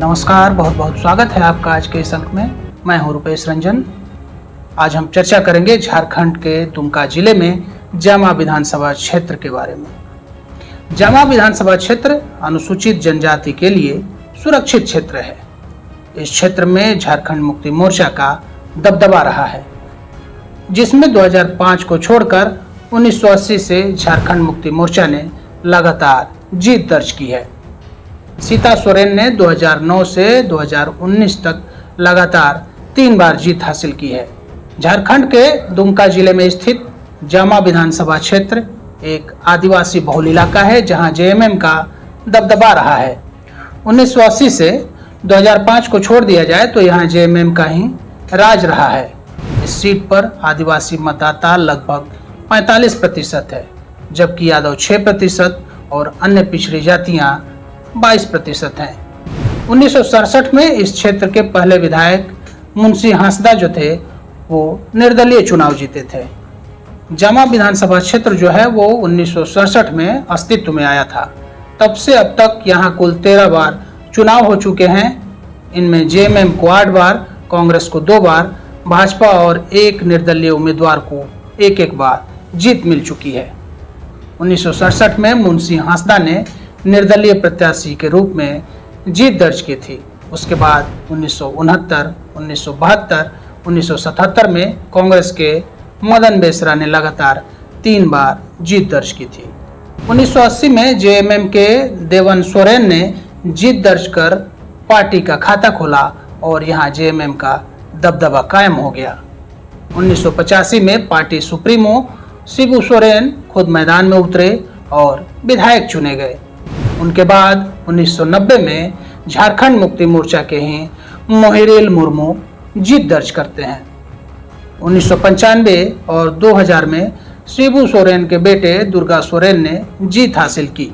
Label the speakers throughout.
Speaker 1: नमस्कार, बहुत बहुत स्वागत है आपका आज के इस अंक में। मैं हूं रुपेश रंजन। आज हम चर्चा करेंगे झारखंड के दुमका जिले में जामा विधानसभा क्षेत्र के बारे में। जामा विधानसभा क्षेत्र अनुसूचित जनजाति के लिए सुरक्षित क्षेत्र है। इस क्षेत्र में झारखंड मुक्ति मोर्चा का दबदबा रहा है, जिसमें 2005 को छोड़कर 1980 से झारखंड मुक्ति मोर्चा ने लगातार जीत दर्ज की है। सीता सोरेन ने 2009 से 2019 तक लगातार 3 बार जीत हासिल की है। झारखंड के दुमका जिले में स्थित जामा विधानसभा क्षेत्र एक आदिवासी बहुल इलाका है, जहां जेएमएम का दबदबा रहा है। 1980 से 2005 को छोड़ दिया जाए तो यहां जेएमएम का ही राज रहा है। इस सीट पर आदिवासी मतदाता लगभग 45% है, जबकि यादव 6% और अन्य पिछड़ी जातियां 22% हैं। 1967 में इस क्षेत्र के पहले विधायक मुंशी हांसदा जो थे वो निर्दलीय चुनाव जीते थे। जामा विधानसभा क्षेत्र जो है वो 1967 में अस्तित्व में आया था। तब से अब तक यहाँ कुल 13 बार चुनाव हो चुके हैं। इनमें जेएमएम को 8 बार, कांग्रेस को 2 बार, भाजपा और एक निर्दलीय उम्मीदवार को 1-1 बार जीत मिल चुकी है। 1967 में मुंशी हांसदा ने निर्दलीय प्रत्याशी के रूप में जीत दर्ज की थी। उसके बाद 1969, 1972, 1977 में कांग्रेस के मदन बेसरा ने लगातार 3 बार जीत दर्ज की थी। 1980 में जेएमएम के देवन सोरेन ने जीत दर्ज कर पार्टी का खाता खोला और यहां जेएमएम का दबदबा कायम हो गया। 1985 में पार्टी सुप्रीमो शिबू सोरेन खुद मैदान में उतरे और विधायक चुने गए। उनके बाद 1990 में झारखंड मुक्ति मोर्चा के ही मोहिरेल मुर्मू जीत दर्ज करते हैं। 1995 और 2000 में शिबू सोरेन के बेटे दुर्गा सोरेन ने जीत हासिल की,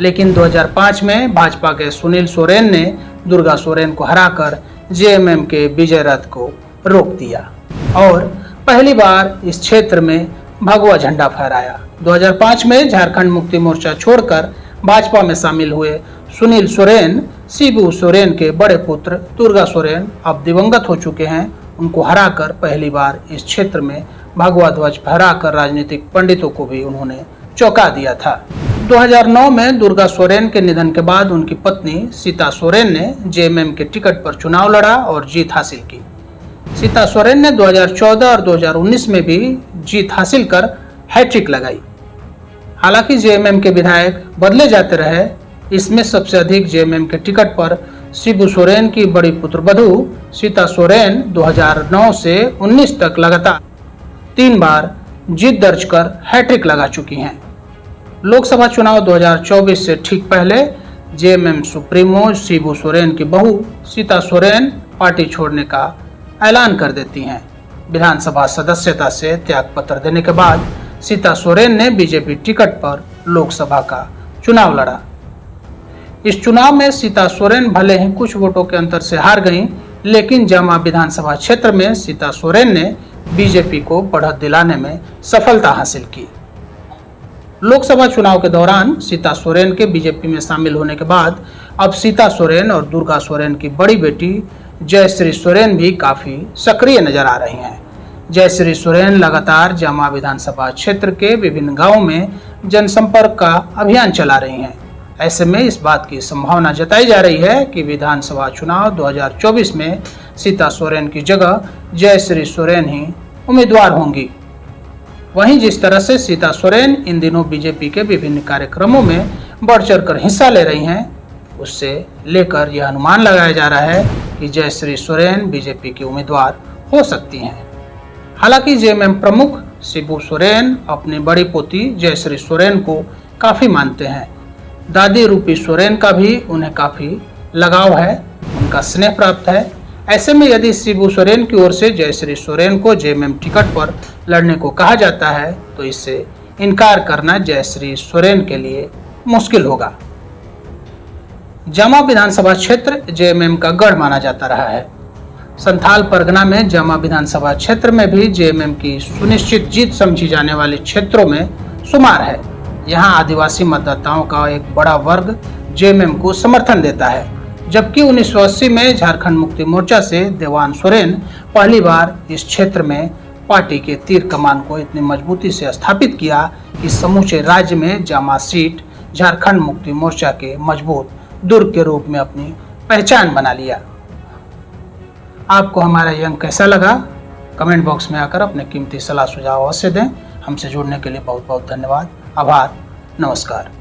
Speaker 1: लेकिन 2005 में भाजपा के सुनील सोरेन ने दुर्गा सोरेन को हराकर जेएमएम के विजय रथ को रोक दिया और पहली बार इस क्षेत्र में भगवा झंडा फहराया। 2005 में झारखंड मुक्ति मोर्चा छोड़कर भाजपा में शामिल हुए सुनील सोरेन शिबू सोरेन के बड़े पुत्र दुर्गा सोरेन अब दिवंगत हो चुके हैं। उनको हराकर पहली बार इस क्षेत्र में भगवा ध्वज फहराकर राजनीतिक पंडितों को भी उन्होंने चौंका दिया था। 2009 में दुर्गा सोरेन के निधन के बाद उनकी पत्नी सीता सोरेन ने जेएमएम के टिकट पर चुनाव लड़ा और जीत हासिल की। सीता सोरेन ने 2014 और 2019 में भी जीत हासिल कर हैट्रिक लगाई। हालांकि जेएमएम के विधायक बदले जाते रहे, इसमें सबसे अधिक जेएमएम के टिकट पर शिबू सोरेन की बड़ी पुत्रवधू सीता सोरेन 2009 से 19 तक लगातार 3 बार जीत दर्ज कर हैट्रिक लगा चुकी हैं। लोकसभा चुनाव 2024 से ठीक पहले जेएमएम सुप्रीमो शिबू सोरेन की बहू सीता सोरेन पार्टी छोड़ने का ऐलान कर देती हैं। विधानसभा सदस्यता से त्याग पत्र देने के बाद सीता सोरेन ने बीजेपी टिकट पर लोकसभा का चुनाव लड़ा। इस चुनाव में सीता सोरेन भले ही कुछ वोटों के अंतर से हार गईं, लेकिन जामा विधानसभा क्षेत्र में सीता सोरेन ने बीजेपी को बढ़त दिलाने में सफलता हासिल की। लोकसभा चुनाव के दौरान सीता सोरेन के बीजेपी में शामिल होने के बाद अब सीता सोरेन और दुर्गा सोरेन की बड़ी बेटी जयश्री सोरेन भी काफी सक्रिय नजर आ रही हैं। जयश्री सोरेन लगातार जामा विधानसभा क्षेत्र के विभिन्न गांवों में जनसंपर्क का अभियान चला रही हैं। ऐसे में इस बात की संभावना जताई जा रही है कि विधानसभा चुनाव 2024 में सीता सोरेन की जगह जयश्री सोरेन ही उम्मीदवार होंगी। वहीं जिस तरह से सीता सोरेन इन दिनों बीजेपी के विभिन्न कार्यक्रमों में बढ़ चढ़कर हिस्सा ले रही हैं, उससे लेकर यह अनुमान लगाया जा रहा है कि जयश्री सोरेन बीजेपी की उम्मीदवार हो सकती हैं। हालांकि जेएमएम प्रमुख शिबू सोरेन अपनी बड़ी पोती जयश्री सोरेन को काफी मानते हैं। दादी रूपी सोरेन का भी उन्हें काफी लगाव है, उनका स्नेह प्राप्त है। ऐसे में यदि शिबू सोरेन की ओर से जयश्री सोरेन को जेएमएम टिकट पर लड़ने को कहा जाता है तो इससे इनकार करना जयश्री सोरेन के लिए मुश्किल होगा। जामा विधानसभा क्षेत्र जेएमएम का गढ़ माना जाता रहा है। संथाल परगना में जामा विधानसभा क्षेत्र में भी जेएमएम की सुनिश्चित जीत समझी जाने वाले क्षेत्रों में शुमार है। यहाँ आदिवासी मतदाताओं का एक बड़ा वर्ग जेएमएम को समर्थन देता है। जबकि 1980 में झारखंड मुक्ति मोर्चा से देवान सोरेन पहली बार इस क्षेत्र में पार्टी के तीर कमान को इतनी मजबूती से स्थापित किया कि समूचे राज्य में जामा सीट झारखंड मुक्ति मोर्चा के मजबूत दुर्ग के रूप में अपनी पहचान बना लिया। आपको हमारा यंग कैसा लगा? कमेंट बॉक्स में आकर अपने कीमती सलाह सुझाव अवश्य दें। हमसे जुड़ने के लिए बहुत बहुत धन्यवाद। आभार। नमस्कार।